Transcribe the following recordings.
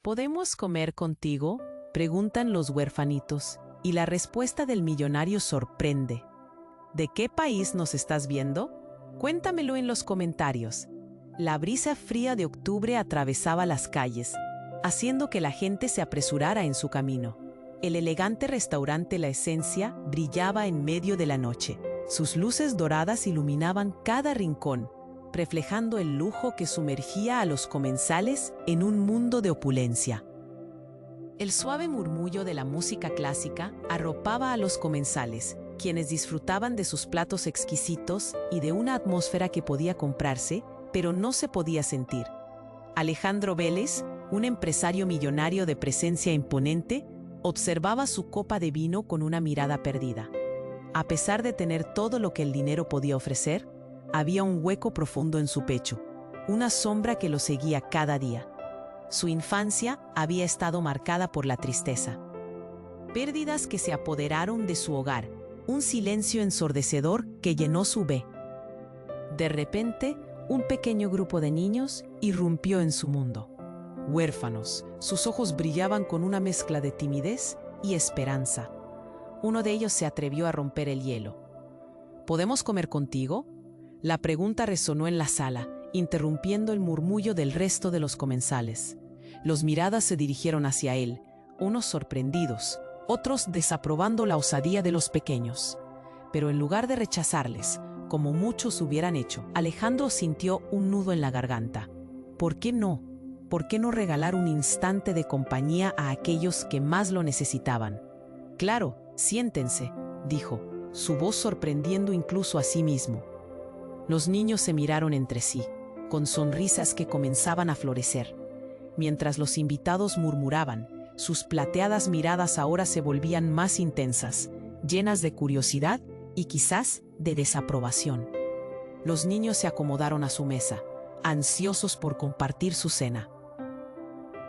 ¿Podemos comer contigo?, preguntan los huerfanitos, y la respuesta del millonario sorprende. ¿De qué país nos estás viendo? Cuéntamelo en los comentarios. La brisa fría de octubre atravesaba las calles, haciendo que la gente se apresurara en su camino. El elegante restaurante La Esencia brillaba en medio de la noche. Sus luces doradas iluminaban cada rincón, reflejando el lujo que sumergía a los comensales en un mundo de opulencia. El suave murmullo de la música clásica arropaba a los comensales, quienes disfrutaban de sus platos exquisitos y de una atmósfera que podía comprarse, pero no se podía sentir. Alejandro Vélez, un empresario millonario de presencia imponente, observaba su copa de vino con una mirada perdida. A pesar de tener todo lo que el dinero podía ofrecer, había un hueco profundo en su pecho, una sombra que lo seguía cada día. Su infancia había estado marcada por la tristeza. Pérdidas que se apoderaron de su hogar, un silencio ensordecedor que llenó su vida. De repente, un pequeño grupo de niños irrumpió en su mundo. Huérfanos, sus ojos brillaban con una mezcla de timidez y esperanza. Uno de ellos se atrevió a romper el hielo. ¿Podemos comer contigo?, la pregunta resonó en la sala, interrumpiendo el murmullo del resto de los comensales. Los miradas se dirigieron hacia él, unos sorprendidos, otros desaprobando la osadía de los pequeños. Pero en lugar de rechazarles, como muchos hubieran hecho, Alejandro sintió un nudo en la garganta. ¿Por qué no? ¿Por qué no regalar un instante de compañía a aquellos que más lo necesitaban? Claro, siéntense, dijo, su voz sorprendiendo incluso a sí mismo. Los niños se miraron entre sí, con sonrisas que comenzaban a florecer. Mientras los invitados murmuraban, sus plateadas miradas ahora se volvían más intensas, llenas de curiosidad y quizás de desaprobación. Los niños se acomodaron a su mesa, ansiosos por compartir su cena.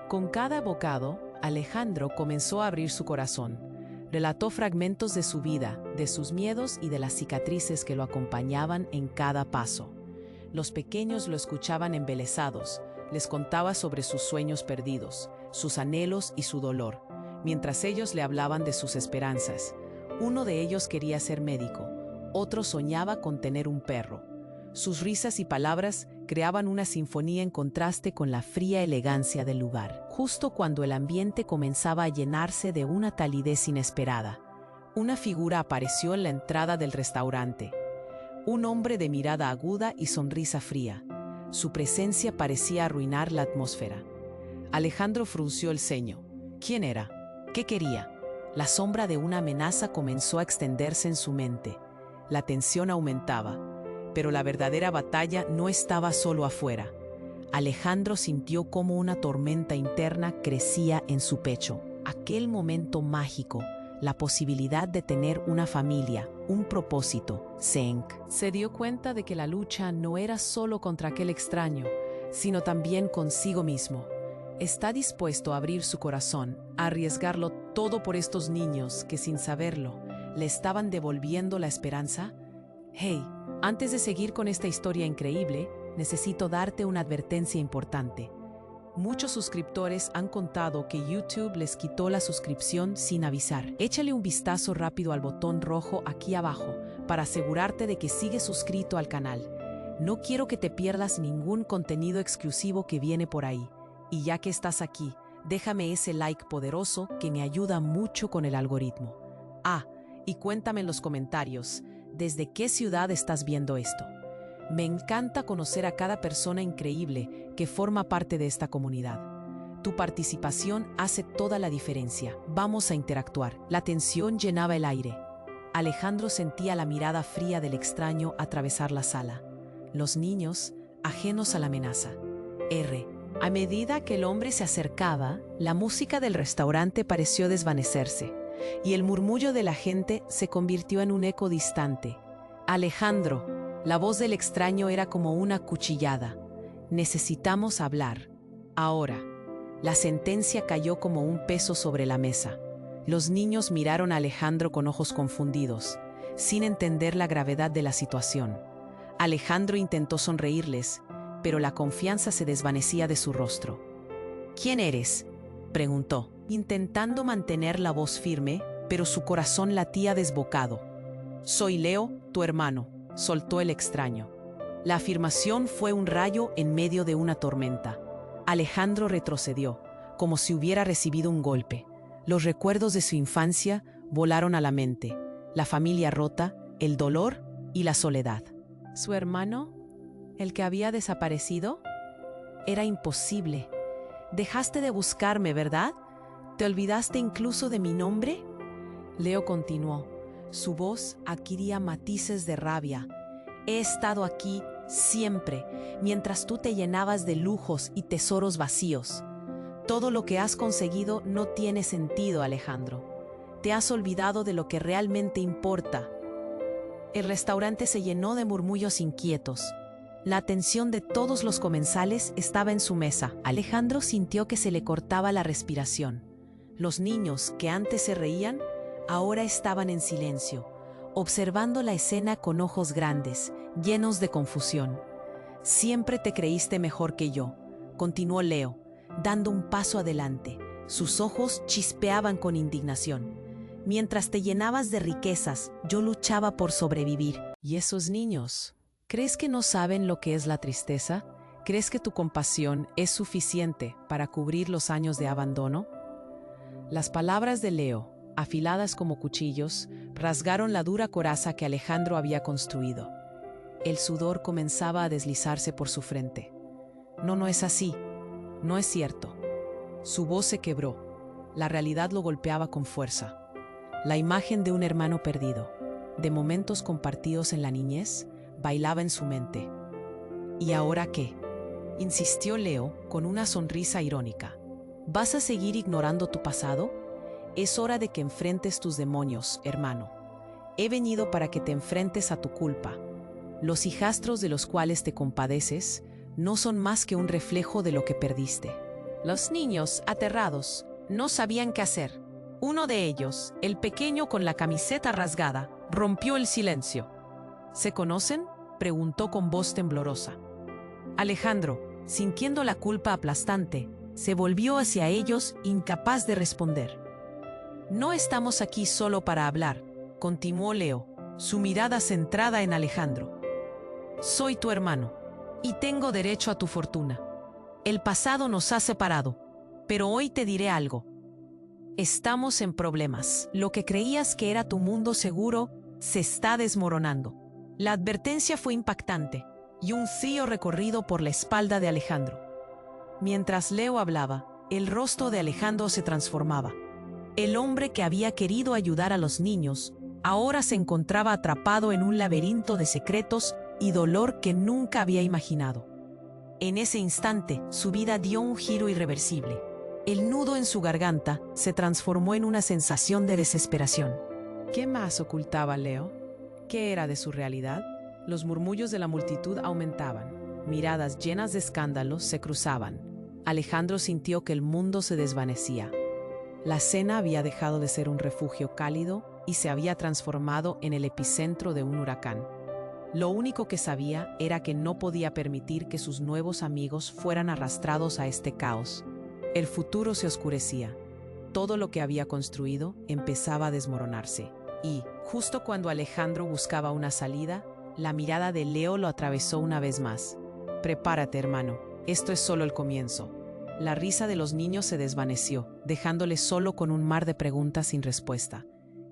Con cada bocado, Alejandro comenzó a abrir su corazón. Relató fragmentos de su vida, de sus miedos y de las cicatrices que lo acompañaban en cada paso. Los pequeños lo escuchaban embelesados, les contaba sobre sus sueños perdidos, sus anhelos y su dolor, mientras ellos le hablaban de sus esperanzas. Uno de ellos quería ser médico, otro soñaba con tener un perro. Sus risas y palabras creaban una sinfonía en contraste con la fría elegancia del lugar. Justo cuando el ambiente comenzaba a llenarse de una calidez inesperada, una figura apareció en la entrada del restaurante. Un hombre de mirada aguda y sonrisa fría. Su presencia parecía arruinar la atmósfera. Alejandro frunció el ceño. ¿Quién era? ¿Qué quería? La sombra de una amenaza comenzó a extenderse en su mente. La tensión aumentaba. Pero la verdadera batalla no estaba solo afuera. Alejandro sintió cómo una tormenta interna crecía en su pecho. Aquel momento mágico, la posibilidad de tener una familia, un propósito, se dio cuenta de que la lucha no era solo contra aquel extraño, sino también consigo mismo. ¿Está dispuesto a abrir su corazón, a arriesgarlo todo por estos niños que, sin saberlo, le estaban devolviendo la esperanza? Hey, antes de seguir con esta historia increíble, necesito darte una advertencia importante. Muchos suscriptores han contado que YouTube les quitó la suscripción sin avisar. Échale un vistazo rápido al botón rojo aquí abajo para asegurarte de que sigues suscrito al canal. No quiero que te pierdas ningún contenido exclusivo que viene por ahí. Y ya que estás aquí, déjame ese like poderoso que me ayuda mucho con el algoritmo. Y cuéntame en los comentarios, ¿desde qué ciudad estás viendo esto? Me encanta conocer a cada persona increíble que forma parte de esta comunidad. Tu participación hace toda la diferencia. Vamos a interactuar. La tensión llenaba el aire. Alejandro sentía la mirada fría del extraño atravesar la sala. Los niños, ajenos a la amenaza. A medida que el hombre se acercaba, la música del restaurante pareció desvanecerse, y el murmullo de la gente se convirtió en un eco distante. Alejandro, la voz del extraño era como una cuchillada. Necesitamos hablar. Ahora. La sentencia cayó como un peso sobre la mesa. Los niños miraron a Alejandro con ojos confundidos, sin entender la gravedad de la situación. Alejandro intentó sonreírles, pero la confianza se desvanecía de su rostro. ¿Quién eres? preguntó, intentando mantener la voz firme, pero su corazón latía desbocado. Soy Leo, tu hermano, soltó el extraño. La afirmación fue un rayo en medio de una tormenta. Alejandro retrocedió, como si hubiera recibido un golpe. Los recuerdos de su infancia volaron a la mente, la familia rota, el dolor y la soledad. ¿Su hermano? ¿El que había desaparecido? Era imposible. Dejaste de buscarme, ¿verdad? ¿Te olvidaste incluso de mi nombre? Leo continuó. Su voz adquiría matices de rabia. He estado aquí siempre, mientras tú te llenabas de lujos y tesoros vacíos. Todo lo que has conseguido no tiene sentido, Alejandro. Te has olvidado de lo que realmente importa. El restaurante se llenó de murmullos inquietos. La atención de todos los comensales estaba en su mesa. Alejandro sintió que se le cortaba la respiración. Los niños, que antes se reían, ahora estaban en silencio, observando la escena con ojos grandes, llenos de confusión. Siempre te creíste mejor que yo, continuó Leo, dando un paso adelante. Sus ojos chispeaban con indignación. Mientras te llenabas de riquezas, yo luchaba por sobrevivir. ¿Y esos niños? ¿Crees que no saben lo que es la tristeza? ¿Crees que tu compasión es suficiente para cubrir los años de abandono? Las palabras de Leo, afiladas como cuchillos, rasgaron la dura coraza que Alejandro había construido. El sudor comenzaba a deslizarse por su frente. No es así. No es cierto. Su voz se quebró. La realidad lo golpeaba con fuerza. La imagen de un hermano perdido, de momentos compartidos en la niñez, bailaba en su mente. ¿Y ahora qué? Insistió Leo con una sonrisa irónica. ¿Vas a seguir ignorando tu pasado? Es hora de que enfrentes tus demonios, hermano. He venido para que te enfrentes a tu culpa. Los hijastros de los cuales te compadeces no son más que un reflejo de lo que perdiste. Los niños, aterrados, no sabían qué hacer. Uno de ellos, el pequeño con la camiseta rasgada, rompió el silencio. ¿Se conocen?, preguntó con voz temblorosa. Alejandro, sintiendo la culpa aplastante, se volvió hacia ellos, incapaz de responder. No estamos aquí solo para hablar, continuó Leo, su mirada centrada en Alejandro. Soy tu hermano, y tengo derecho a tu fortuna. El pasado nos ha separado, pero hoy te diré algo. Estamos en problemas. Lo que creías que era tu mundo seguro se está desmoronando. La advertencia fue impactante y un frío recorrido por la espalda de Alejandro. Mientras Leo hablaba, el rostro de Alejandro se transformaba. El hombre que había querido ayudar a los niños ahora se encontraba atrapado en un laberinto de secretos y dolor que nunca había imaginado. En ese instante, su vida dio un giro irreversible. El nudo en su garganta se transformó en una sensación de desesperación. ¿Qué más ocultaba Leo? ¿Qué era de su realidad? Los murmullos de la multitud aumentaban. Miradas llenas de escándalos se cruzaban. Alejandro sintió que el mundo se desvanecía. La cena había dejado de ser un refugio cálido y se había transformado en el epicentro de un huracán. Lo único que sabía era que no podía permitir que sus nuevos amigos fueran arrastrados a este caos. El futuro se oscurecía. Todo lo que había construido empezaba a desmoronarse. Y, justo cuando Alejandro buscaba una salida, la mirada de Leo lo atravesó una vez más. Prepárate, hermano. Esto es solo el comienzo. La risa de los niños se desvaneció, dejándole solo con un mar de preguntas sin respuesta.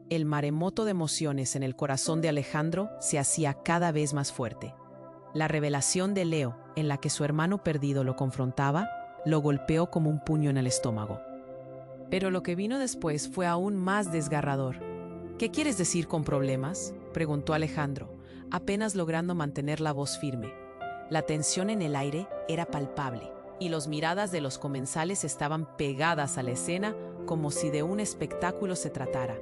El maremoto de emociones en el corazón de Alejandro se hacía cada vez más fuerte. La revelación de Leo, en la que su hermano perdido lo confrontaba, lo golpeó como un puño en el estómago. Pero lo que vino después fue aún más desgarrador. ¿Qué quieres decir con problemas?, preguntó Alejandro, apenas logrando mantener la voz firme. La tensión en el aire era palpable, y las miradas de los comensales estaban pegadas a la escena como si de un espectáculo se tratara.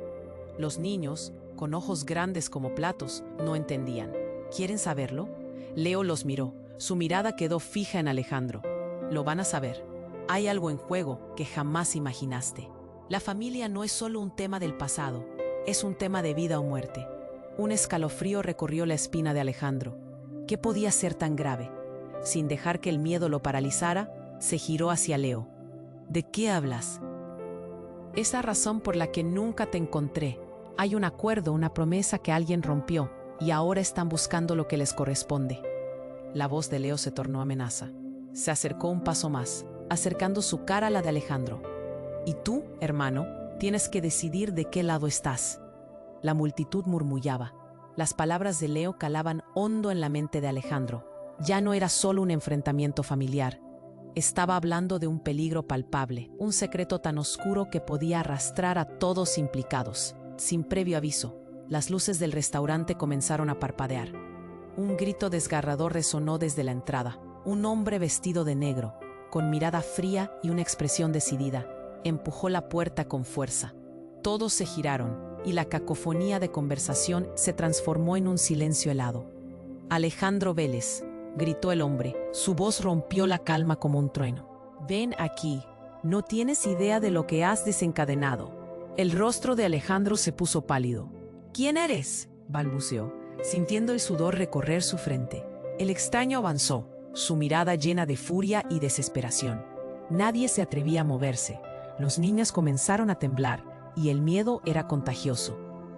Los niños, con ojos grandes como platos, no entendían. ¿Quieren saberlo? Leo los miró. Su mirada quedó fija en Alejandro. Lo van a saber. Hay algo en juego que jamás imaginaste. La familia no es solo un tema del pasado, es un tema de vida o muerte. Un escalofrío recorrió la espina de Alejandro. ¿Qué podía ser tan grave? Sin dejar que el miedo lo paralizara, se giró hacia Leo. ¿De qué hablas? Esa razón por la que nunca te encontré. Hay un acuerdo, una promesa que alguien rompió, y ahora están buscando lo que les corresponde. La voz de Leo se tornó amenaza. Se acercó un paso más, acercando su cara a la de Alejandro. Y tú, hermano, tienes que decidir de qué lado estás. La multitud murmullaba. Las palabras de Leo calaban hondo en la mente de Alejandro. Ya no era solo un enfrentamiento familiar. Estaba hablando de un peligro palpable, un secreto tan oscuro que podía arrastrar a todos implicados. Sin previo aviso, las luces del restaurante comenzaron a parpadear. Un grito desgarrador resonó desde la entrada. Un hombre vestido de negro, con mirada fría y una expresión decidida, empujó la puerta con fuerza. Todos se giraron, y la cacofonía de conversación se transformó en un silencio helado. «Alejandro Vélez», gritó el hombre. Su voz rompió la calma como un trueno. «Ven aquí. No tienes idea de lo que has desencadenado». El rostro de Alejandro se puso pálido. «¿Quién eres?», balbuceó, sintiendo el sudor recorrer su frente. El extraño avanzó, su mirada llena de furia y desesperación. Nadie se atrevía a moverse. Los niños comenzaron a temblar, y el miedo era contagioso.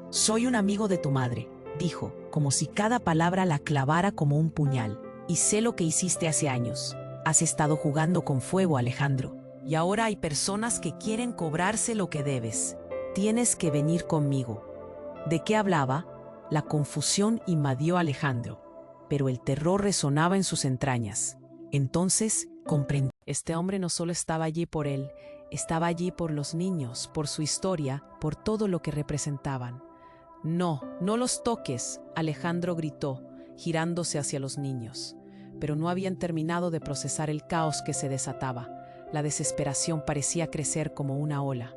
«Soy un amigo de tu madre», dijo, como si cada palabra la clavara como un puñal. «Y sé lo que hiciste hace años. Has estado jugando con fuego, Alejandro. Y ahora hay personas que quieren cobrarse lo que debes. Tienes que venir conmigo». ¿De qué hablaba? La confusión invadió a Alejandro, pero el terror resonaba en sus entrañas. Entonces comprendió. Este hombre no solo estaba allí por él, estaba allí por los niños, por su historia, por todo lo que representaban. «No, no los toques», Alejandro gritó, girándose hacia los niños. Pero no habían terminado de procesar el caos que se desataba. La desesperación parecía crecer como una ola.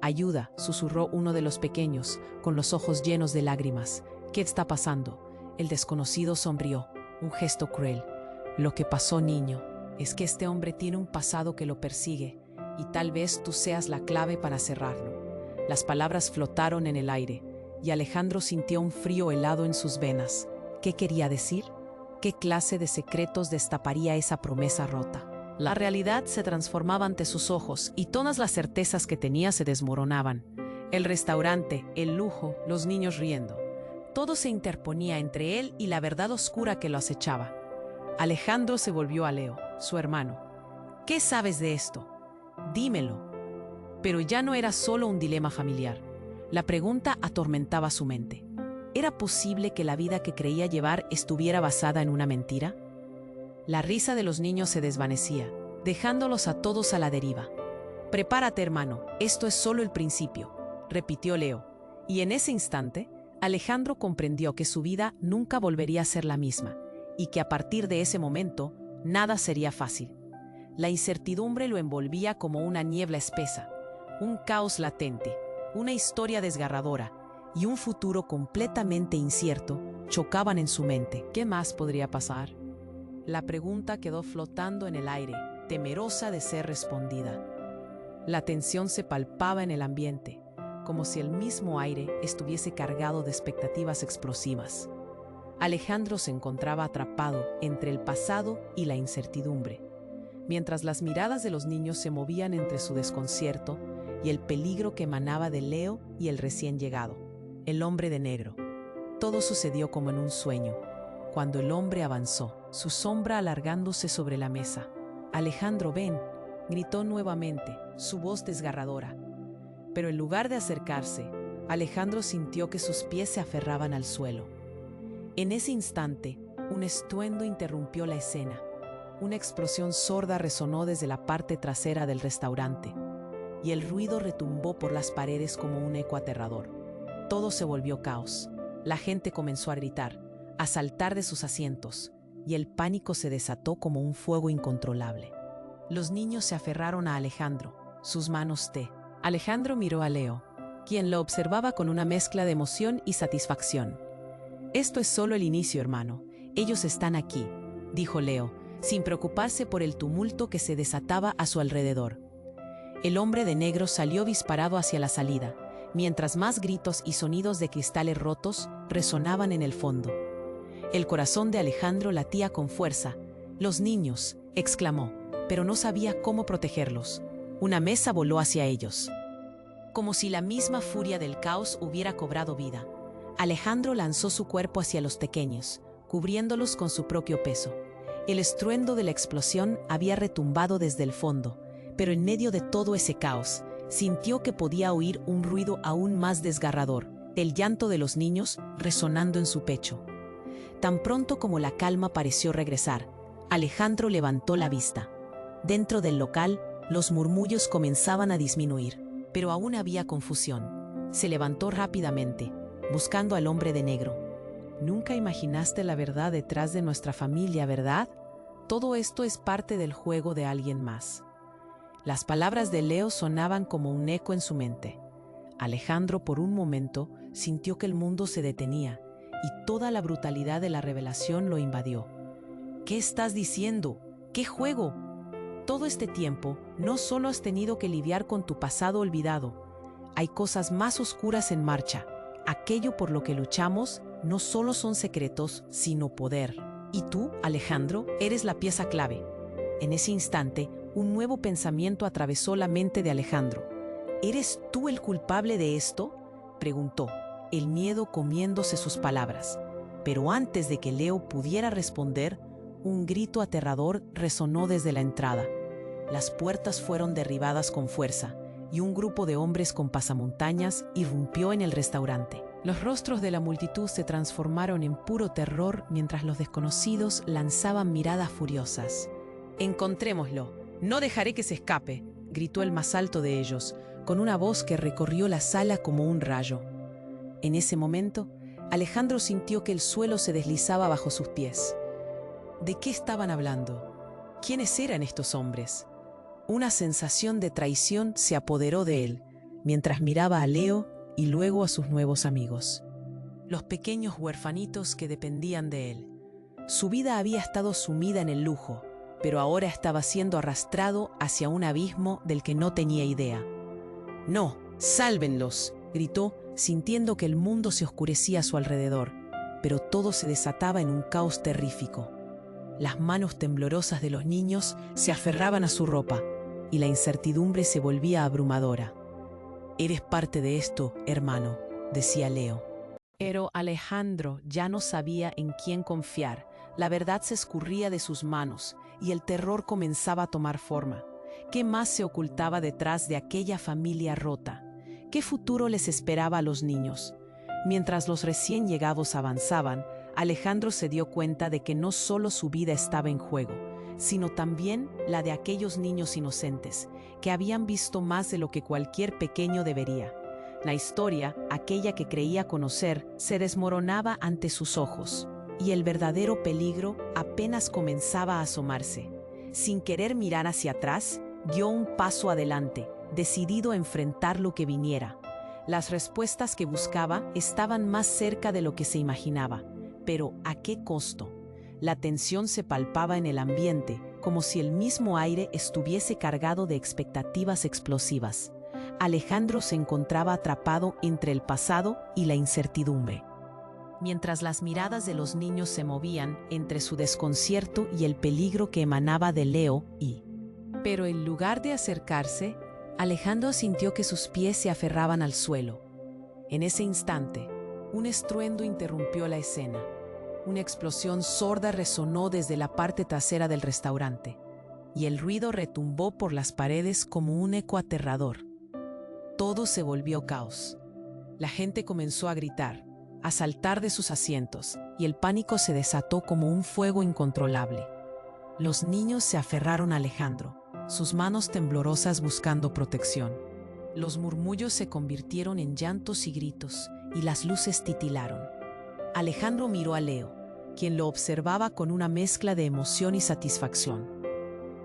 «Ayuda», susurró uno de los pequeños, con los ojos llenos de lágrimas. «¿Qué está pasando?». El desconocido sonrió, un gesto cruel. «Lo que pasó, niño, es que este hombre tiene un pasado que lo persigue, y tal vez tú seas la clave para cerrarlo». Las palabras flotaron en el aire, y Alejandro sintió un frío helado en sus venas. ¿Qué quería decir? ¿Qué clase de secretos destaparía esa promesa rota? La realidad se transformaba ante sus ojos, y todas las certezas que tenía se desmoronaban. El restaurante, el lujo, los niños riendo. Todo se interponía entre él y la verdad oscura que lo acechaba. Alejandro se volvió a Leo, su hermano. «¿Qué sabes de esto? Dímelo». Pero ya no era solo un dilema familiar. La pregunta atormentaba su mente. ¿Era posible que la vida que creía llevar estuviera basada en una mentira? La risa de los niños se desvanecía, dejándolos a todos a la deriva. «Prepárate, hermano, esto es solo el principio», repitió Leo. Y en ese instante, Alejandro comprendió que su vida nunca volvería a ser la misma, y que a partir de ese momento, nada sería fácil. La incertidumbre lo envolvía como una niebla espesa, un caos latente, una historia desgarradora y un futuro completamente incierto chocaban en su mente. ¿Qué más podría pasar? La pregunta quedó flotando en el aire, temerosa de ser respondida. La tensión se palpaba en el ambiente, como si el mismo aire estuviese cargado de expectativas explosivas. Alejandro se encontraba atrapado entre el pasado y la incertidumbre, mientras las miradas de los niños se movían entre su desconcierto y el peligro que emanaba de Leo y el recién llegado, el hombre de negro. Todo sucedió como en un sueño. Cuando el hombre avanzó, su sombra alargándose sobre la mesa. «Alejandro, ven», gritó nuevamente, su voz desgarradora. Pero en lugar de acercarse, Alejandro sintió que sus pies se aferraban al suelo. En ese instante, un estruendo interrumpió la escena. Una explosión sorda resonó desde la parte trasera del restaurante, y el ruido retumbó por las paredes como un eco aterrador. Todo se volvió caos. La gente comenzó a gritar, a saltar de sus asientos, y el pánico se desató como un fuego incontrolable. Los niños se aferraron a Alejandro, sus manos Alejandro miró a Leo, quien lo observaba con una mezcla de emoción y satisfacción. «Esto es solo el inicio, hermano. Ellos están aquí», dijo Leo, sin preocuparse por el tumulto que se desataba a su alrededor. El hombre de negro salió disparado hacia la salida, mientras más gritos y sonidos de cristales rotos resonaban en el fondo. El corazón de Alejandro latía con fuerza. «Los niños», exclamó, pero no sabía cómo protegerlos. Una mesa voló hacia ellos. como si la misma furia del caos hubiera cobrado vida. Alejandro lanzó su cuerpo hacia los pequeños, cubriéndolos con su propio peso. El estruendo de la explosión había retumbado desde el fondo, pero en medio de todo ese caos, sintió que podía oír un ruido aún más desgarrador, el llanto de los niños resonando en su pecho. Tan pronto como la calma pareció regresar, Alejandro levantó la vista. Dentro del local, los murmullos comenzaban a disminuir, pero aún había confusión. Se levantó rápidamente, buscando al hombre de negro. Nunca imaginaste la verdad detrás de nuestra familia, ¿verdad? Todo esto es parte del juego de alguien más. Las palabras de Leo sonaban como un eco en su mente. Alejandro, por un momento, sintió que el mundo se detenía y toda la brutalidad de la revelación lo invadió. ¿Qué estás diciendo? ¿Qué juego? Todo este tiempo, no solo has tenido que lidiar con tu pasado olvidado. Hay cosas más oscuras en marcha. Aquello por lo que luchamos no solo son secretos, sino poder. Y tú, Alejandro, eres la pieza clave. En ese instante, un nuevo pensamiento atravesó la mente de Alejandro. ¿Eres tú el culpable de esto?, preguntó, el miedo comiéndose sus palabras. Pero antes de que Leo pudiera responder, un grito aterrador resonó desde la entrada. Las puertas fueron derribadas con fuerza y un grupo de hombres con pasamontañas irrumpió en el restaurante. Los rostros de la multitud se transformaron en puro terror mientras los desconocidos lanzaban miradas furiosas. «Encontrémoslo, no dejaré que se escape», gritó el más alto de ellos, con una voz que recorrió la sala como un rayo. En ese momento, Alejandro sintió que el suelo se deslizaba bajo sus pies. ¿De qué estaban hablando? ¿Quiénes eran estos hombres? Una sensación de traición se apoderó de él, mientras miraba a Leo y luego a sus nuevos amigos. Los pequeños huerfanitos que dependían de él. Su vida había estado sumida en el lujo, pero ahora estaba siendo arrastrado hacia un abismo del que no tenía idea. «No, sálvenlos», gritó, sintiendo que el mundo se oscurecía a su alrededor, pero todo se desataba en un caos terrífico. Las manos temblorosas de los niños se aferraban a su ropa y la incertidumbre se volvía abrumadora. «Eres parte de esto, hermano», decía Leo. Pero Alejandro ya no sabía en quién confiar. La verdad se escurría de sus manos y el terror comenzaba a tomar forma. ¿Qué más se ocultaba detrás de aquella familia rota? ¿Qué futuro les esperaba a los niños? Mientras los recién llegados avanzaban, Alejandro se dio cuenta de que no solo su vida estaba en juego, sino también la de aquellos niños inocentes, que habían visto más de lo que cualquier pequeño debería. La historia, aquella que creía conocer, se desmoronaba ante sus ojos, y el verdadero peligro apenas comenzaba a asomarse. Sin querer mirar hacia atrás, dio un paso adelante, decidido a enfrentar lo que viniera. Las respuestas que buscaba estaban más cerca de lo que se imaginaba, pero ¿a qué costo? La tensión se palpaba en el ambiente, como si el mismo aire estuviese cargado de expectativas explosivas. Alejandro se encontraba atrapado entre el pasado y la incertidumbre. Mientras las miradas de los niños se movían entre su desconcierto y el peligro que emanaba de Leo Pero en lugar de acercarse, Alejandro sintió que sus pies se aferraban al suelo. En ese instante, un estruendo interrumpió la escena. Una explosión sorda resonó desde la parte trasera del restaurante, y el ruido retumbó por las paredes como un eco aterrador. Todo se volvió caos. La gente comenzó a gritar, a saltar de sus asientos, y el pánico se desató como un fuego incontrolable. Los niños se aferraron a Alejandro, sus manos temblorosas buscando protección. Los murmullos se convirtieron en llantos y gritos, y las luces titilaron. Alejandro miró a Leo, quien lo observaba con una mezcla de emoción y satisfacción.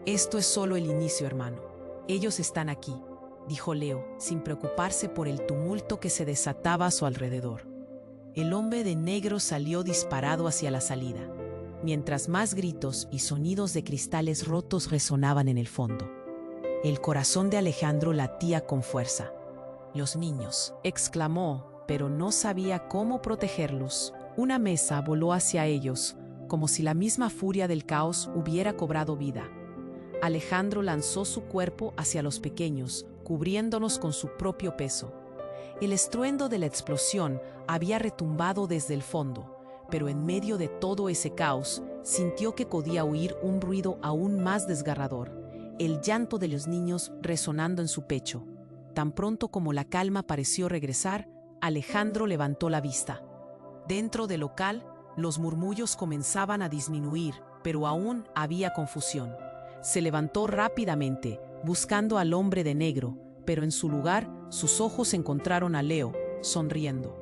«Esto es solo el inicio, hermano. Ellos están aquí», dijo Leo, sin preocuparse por el tumulto que se desataba a su alrededor. El hombre de negro salió disparado hacia la salida, mientras más gritos y sonidos de cristales rotos resonaban en el fondo. El corazón de Alejandro latía con fuerza. «Los niños», exclamó, pero no sabía cómo protegerlos. Una mesa voló hacia ellos, como si la misma furia del caos hubiera cobrado vida. Alejandro lanzó su cuerpo hacia los pequeños, cubriéndonos con su propio peso. El estruendo de la explosión había retumbado desde el fondo, pero en medio de todo ese caos, sintió que podía oír un ruido aún más desgarrador, el llanto de los niños resonando en su pecho. Tan pronto como la calma pareció regresar, Alejandro levantó la vista. Dentro del local, los murmullos comenzaban a disminuir, pero aún había confusión. Se levantó rápidamente, buscando al hombre de negro, pero en su lugar, sus ojos encontraron a Leo, sonriendo.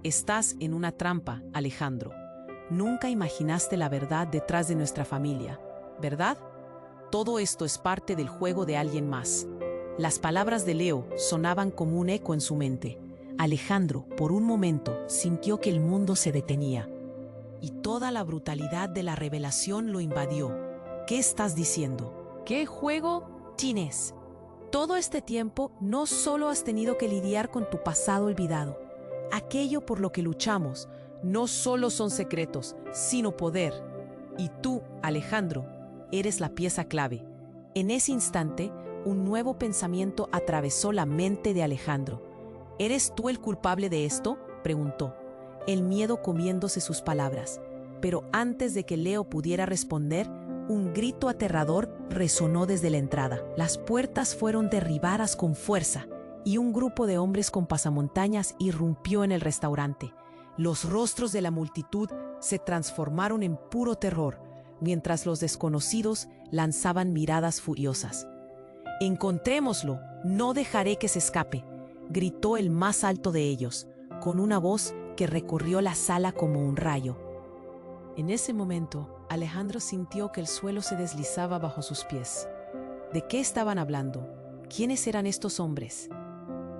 Estás en una trampa, Alejandro. Nunca imaginaste la verdad detrás de nuestra familia, ¿verdad? Todo esto es parte del juego de alguien más. Las palabras de Leo sonaban como un eco en su mente. Alejandro, por un momento, sintió que el mundo se detenía. Y toda la brutalidad de la revelación lo invadió. ¿Qué estás diciendo? ¿Qué juego tienes? Todo este tiempo no solo has tenido que lidiar con tu pasado olvidado. Aquello por lo que luchamos no solo son secretos, sino poder. Y tú, Alejandro, eres la pieza clave. En ese instante, un nuevo pensamiento atravesó la mente de Alejandro. ¿Eres tú el culpable de esto?, preguntó, el miedo comiéndose sus palabras. Pero antes de que Leo pudiera responder, un grito aterrador resonó desde la entrada. Las puertas fueron derribadas con fuerza y un grupo de hombres con pasamontañas irrumpió en el restaurante. Los rostros de la multitud se transformaron en puro terror, mientras los desconocidos lanzaban miradas furiosas. «Encontrémoslo, no dejaré que se escape», gritó el más alto de ellos, con una voz que recorrió la sala como un rayo. En ese momento, Alejandro sintió que el suelo se deslizaba bajo sus pies. ¿De qué estaban hablando? ¿Quiénes eran estos hombres?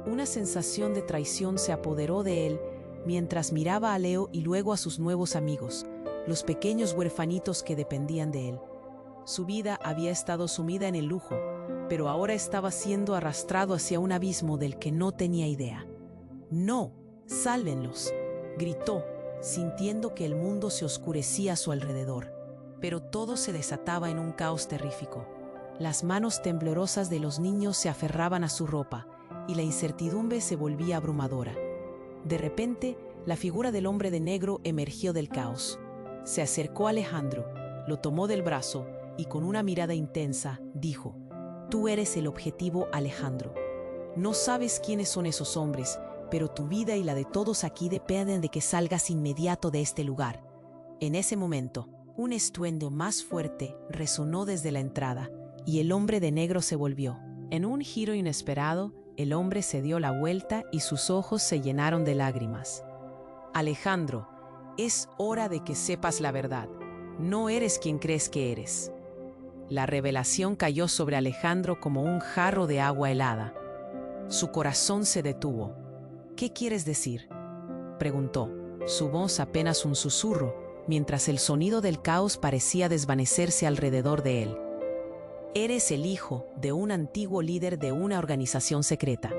Una sensación de traición se apoderó de él mientras miraba a Leo y luego a sus nuevos amigos, los pequeños huerfanitos que dependían de él. Su vida había estado sumida en el lujo, pero ahora estaba siendo arrastrado hacia un abismo del que no tenía idea. «¡No! ¡Sálvenlos!», gritó, sintiendo que el mundo se oscurecía a su alrededor. Pero todo se desataba en un caos terrífico. Las manos temblorosas de los niños se aferraban a su ropa y la incertidumbre se volvía abrumadora. De repente, la figura del hombre de negro emergió del caos. Se acercó a Alejandro, lo tomó del brazo y con una mirada intensa dijo: «Tú eres el objetivo, Alejandro. No sabes quiénes son esos hombres, pero tu vida y la de todos aquí dependen de que salgas inmediato de este lugar». En ese momento, un estruendo más fuerte resonó desde la entrada y el hombre de negro se volvió. En un giro inesperado, el hombre se dio la vuelta y sus ojos se llenaron de lágrimas. «Alejandro, es hora de que sepas la verdad. No eres quien crees que eres». La revelación cayó sobre Alejandro como un jarro de agua helada. Su corazón se detuvo. «¿Qué quieres decir?», preguntó, su voz apenas un susurro, mientras el sonido del caos parecía desvanecerse alrededor de él. «Eres el hijo de un antiguo líder de una organización secreta.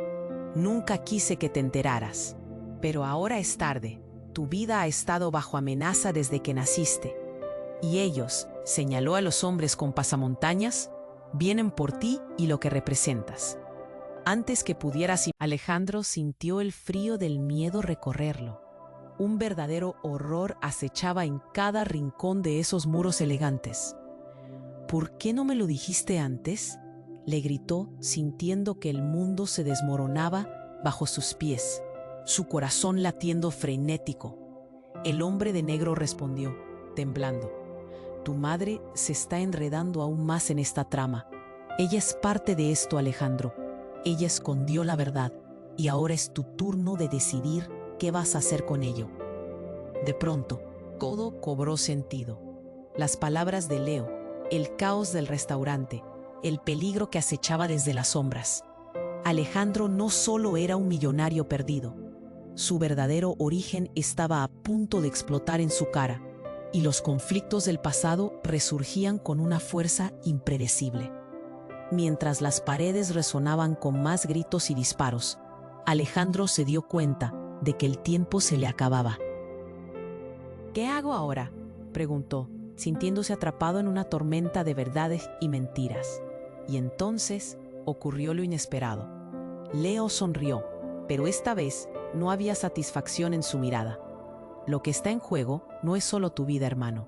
Nunca quise que te enteraras, pero ahora es tarde. Tu vida ha estado bajo amenaza desde que naciste. Y ellos», señaló a los hombres con pasamontañas, «vienen por ti y lo que representas». Antes que pudieras ir, Alejandro sintió el frío del miedo recorrerlo. Un verdadero horror acechaba en cada rincón de esos muros elegantes. «¿Por qué no me lo dijiste antes?», le gritó, sintiendo que el mundo se desmoronaba bajo sus pies, su corazón latiendo frenético. El hombre de negro respondió, temblando: «Tu madre se está enredando aún más en esta trama. Ella es parte de esto, Alejandro. Ella escondió la verdad y ahora es tu turno de decidir qué vas a hacer con ello». De pronto, todo cobró sentido. Las palabras de Leo, el caos del restaurante, el peligro que acechaba desde las sombras. Alejandro no solo era un millonario perdido. Su verdadero origen estaba a punto de explotar en su cara, y los conflictos del pasado resurgían con una fuerza impredecible. Mientras las paredes resonaban con más gritos y disparos, Alejandro se dio cuenta de que el tiempo se le acababa. «¿Qué hago ahora?», preguntó, sintiéndose atrapado en una tormenta de verdades y mentiras. Y entonces ocurrió lo inesperado. Leo sonrió, pero esta vez no había satisfacción en su mirada. Lo que está en juego no es solo tu vida, hermano.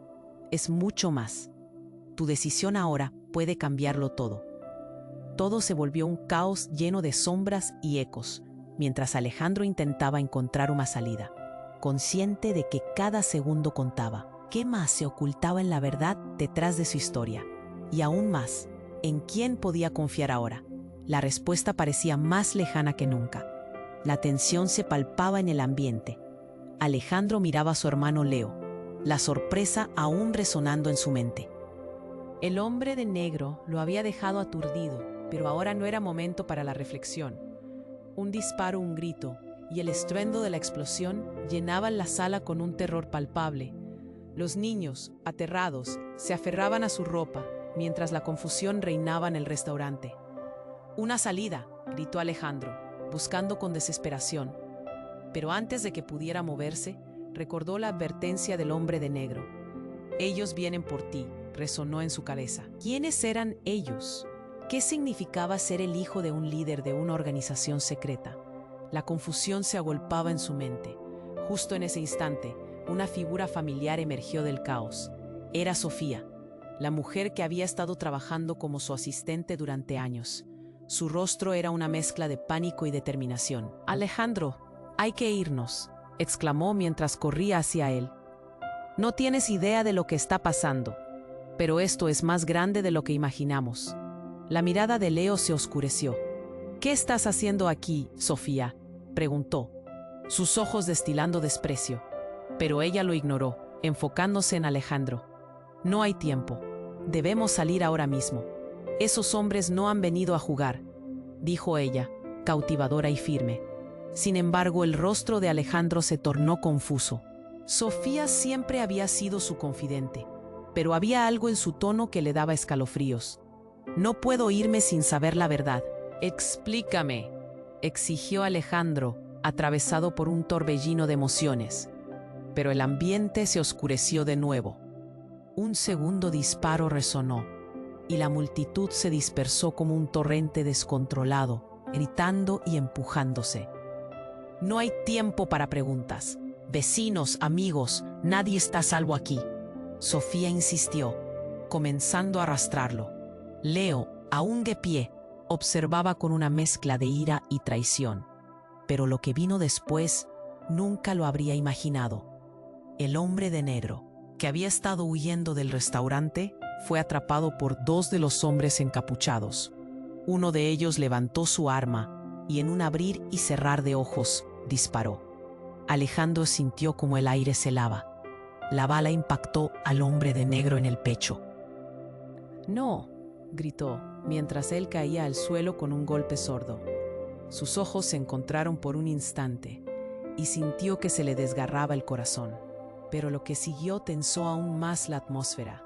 Es mucho más. Tu decisión ahora puede cambiarlo todo. Todo se volvió un caos lleno de sombras y ecos, mientras Alejandro intentaba encontrar una salida, consciente de que cada segundo contaba. ¿Qué más se ocultaba en la verdad detrás de su historia? Y aún más, ¿en quién podía confiar ahora? La respuesta parecía más lejana que nunca. La tensión se palpaba en el ambiente. Alejandro miraba a su hermano Leo, la sorpresa aún resonando en su mente. El hombre de negro lo había dejado aturdido, pero ahora no era momento para la reflexión. Un disparo, un grito y el estruendo de la explosión llenaban la sala con un terror palpable. Los niños, aterrados, se aferraban a su ropa, mientras la confusión reinaba en el restaurante. «Una salida», gritó Alejandro, buscando con desesperación. Pero antes de que pudiera moverse, recordó la advertencia del hombre de negro. «Ellos vienen por ti», resonó en su cabeza. ¿Quiénes eran ellos? ¿Qué significaba ser el hijo de un líder de una organización secreta? La confusión se agolpaba en su mente. Justo en ese instante, una figura familiar emergió del caos. Era Sofía, la mujer que había estado trabajando como su asistente durante años. Su rostro era una mezcla de pánico y determinación. «Alejandro, hay que irnos», exclamó mientras corría hacia él. «No tienes idea de lo que está pasando, pero esto es más grande de lo que imaginamos». La mirada de Leo se oscureció. «¿Qué estás haciendo aquí, Sofía?», preguntó, sus ojos destilando desprecio. Pero ella lo ignoró, enfocándose en Alejandro. «No hay tiempo. Debemos salir ahora mismo. Esos hombres no han venido a jugar», dijo ella, cautivadora y firme. Sin embargo, el rostro de Alejandro se tornó confuso. Sofía siempre había sido su confidente, pero había algo en su tono que le daba escalofríos. «No puedo irme sin saber la verdad». «Explícame», exigió Alejandro, atravesado por un torbellino de emociones. Pero el ambiente se oscureció de nuevo. Un segundo disparo resonó, y la multitud se dispersó como un torrente descontrolado, gritando y empujándose. «No hay tiempo para preguntas. Vecinos, amigos, nadie está a salvo aquí», Sofía insistió, comenzando a arrastrarlo. Leo, aún de pie, observaba con una mezcla de ira y traición. Pero lo que vino después nunca lo habría imaginado. El hombre de negro, que había estado huyendo del restaurante, fue atrapado por dos de los hombres encapuchados. Uno de ellos levantó su arma y en un abrir y cerrar de ojos disparó. Alejandro sintió como el aire se helaba. La bala impactó al hombre de negro en el pecho. «No», gritó, mientras él caía al suelo con un golpe sordo. Sus ojos se encontraron por un instante y sintió que se le desgarraba el corazón. Pero lo que siguió tensó aún más la atmósfera.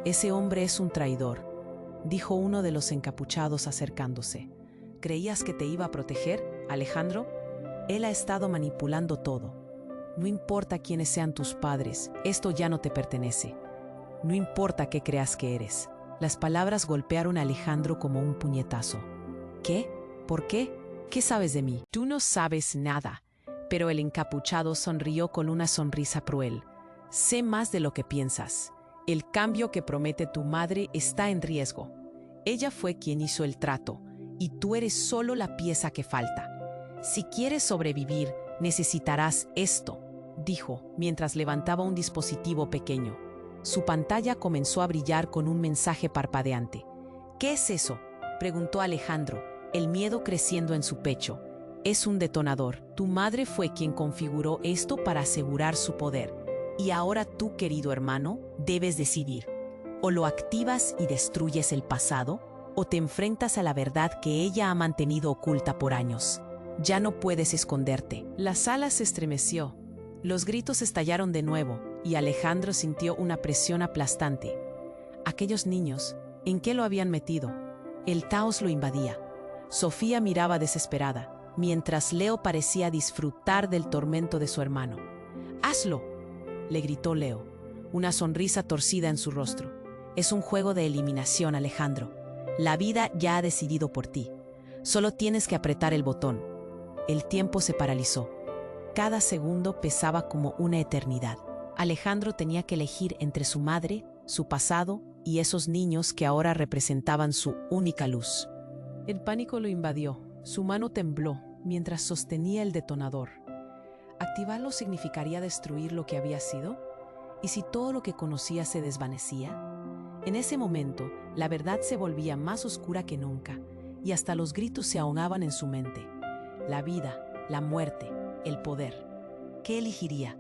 «Ese hombre es un traidor», dijo uno de los encapuchados acercándose. «¿Creías que te iba a proteger, Alejandro? Él ha estado manipulando todo. No importa quiénes sean tus padres, esto ya no te pertenece. No importa qué creas que eres». Las palabras golpearon a Alejandro como un puñetazo. «¿Qué? ¿Por qué? ¿Qué sabes de mí?» «Tú no sabes nada», pero el encapuchado sonrió con una sonrisa cruel. «Sé más de lo que piensas. El cambio que promete tu madre está en riesgo. Ella fue quien hizo el trato, y tú eres solo la pieza que falta. Si quieres sobrevivir, necesitarás esto», dijo, mientras levantaba un dispositivo pequeño. Su pantalla comenzó a brillar con un mensaje parpadeante. «¿Qué es eso?», preguntó Alejandro, el miedo creciendo en su pecho. «Es un detonador. Tu madre fue quien configuró esto para asegurar su poder. Y ahora tú, querido hermano, debes decidir. O lo activas y destruyes el pasado, o te enfrentas a la verdad que ella ha mantenido oculta por años. Ya no puedes esconderte». La sala se estremeció. Los gritos estallaron de nuevo, y Alejandro sintió una presión aplastante. Aquellos niños, ¿en qué lo habían metido? El caos lo invadía. Sofía miraba desesperada, mientras Leo parecía disfrutar del tormento de su hermano. «¡Hazlo!», le gritó Leo, una sonrisa torcida en su rostro. «Es un juego de eliminación, Alejandro. La vida ya ha decidido por ti». Solo tienes que apretar el botón. El tiempo se paralizó. Cada segundo pesaba como una eternidad. Alejandro tenía que elegir entre su madre, su pasado y esos niños que ahora representaban su única luz. El pánico lo invadió. Su mano tembló mientras sostenía el detonador. ¿Activarlo significaría destruir lo que había sido? ¿Y si todo lo que conocía se desvanecía? En ese momento, la verdad se volvía más oscura que nunca, y hasta los gritos se ahogaban en su mente. La vida, la muerte, el poder. ¿Qué elegiría?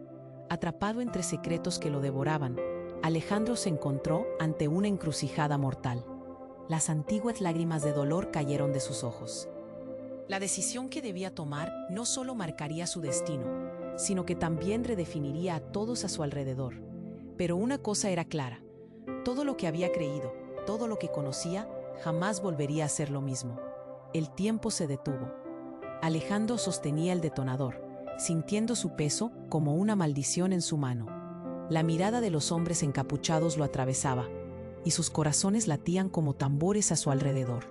Atrapado entre secretos que lo devoraban, Alejandro se encontró ante una encrucijada mortal. Las antiguas lágrimas de dolor cayeron de sus ojos. La decisión que debía tomar no solo marcaría su destino, sino que también redefiniría a todos a su alrededor. Pero una cosa era clara: todo lo que había creído, todo lo que conocía, jamás volvería a ser lo mismo. El tiempo se detuvo. Alejandro sostenía el detonador, sintiendo su peso como una maldición en su mano. La mirada de los hombres encapuchados lo atravesaba, y sus corazones latían como tambores a su alrededor.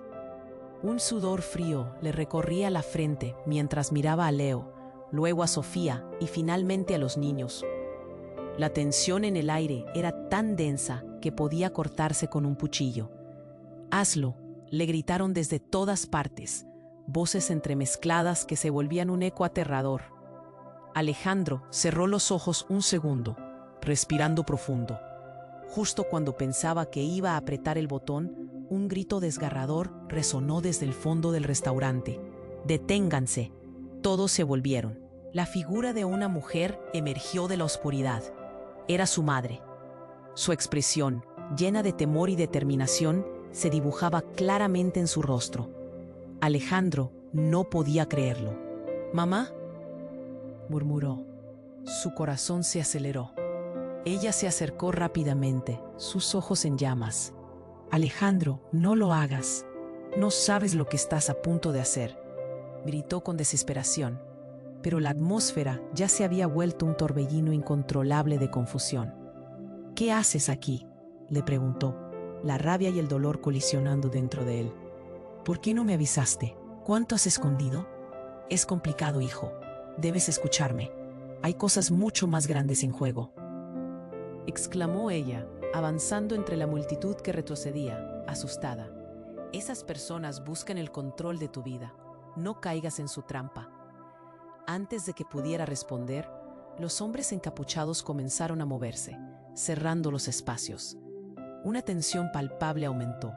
Un sudor frío le recorría la frente mientras miraba a Leo, luego a Sofía y finalmente a los niños. La tensión en el aire era tan densa que podía cortarse con un cuchillo. «Hazlo», le gritaron desde todas partes, voces entremezcladas que se volvían un eco aterrador. Alejandro cerró los ojos un segundo, respirando profundo. Justo cuando pensaba que iba a apretar el botón, un grito desgarrador resonó desde el fondo del restaurante. «¡Deténganse!». Todos se volvieron. La figura de una mujer emergió de la oscuridad. Era su madre. Su expresión, llena de temor y determinación, se dibujaba claramente en su rostro. Alejandro no podía creerlo. «¿Mamá?», murmuró. Su corazón se aceleró. Ella se acercó rápidamente, sus ojos en llamas. «Alejandro, no lo hagas. No sabes lo que estás a punto de hacer», gritó con desesperación. Pero la atmósfera ya se había vuelto un torbellino incontrolable de confusión. «¿Qué haces aquí?», le preguntó, la rabia y el dolor colisionando dentro de él. «¿Por qué no me avisaste? ¿Cuánto has escondido?». «Es complicado, hijo. Debes escucharme. Hay cosas mucho más grandes en juego», exclamó ella, avanzando entre la multitud que retrocedía, asustada. «Esas personas buscan el control de tu vida. No caigas en su trampa». Antes de que pudiera responder, los hombres encapuchados comenzaron a moverse, cerrando los espacios. Una tensión palpable aumentó.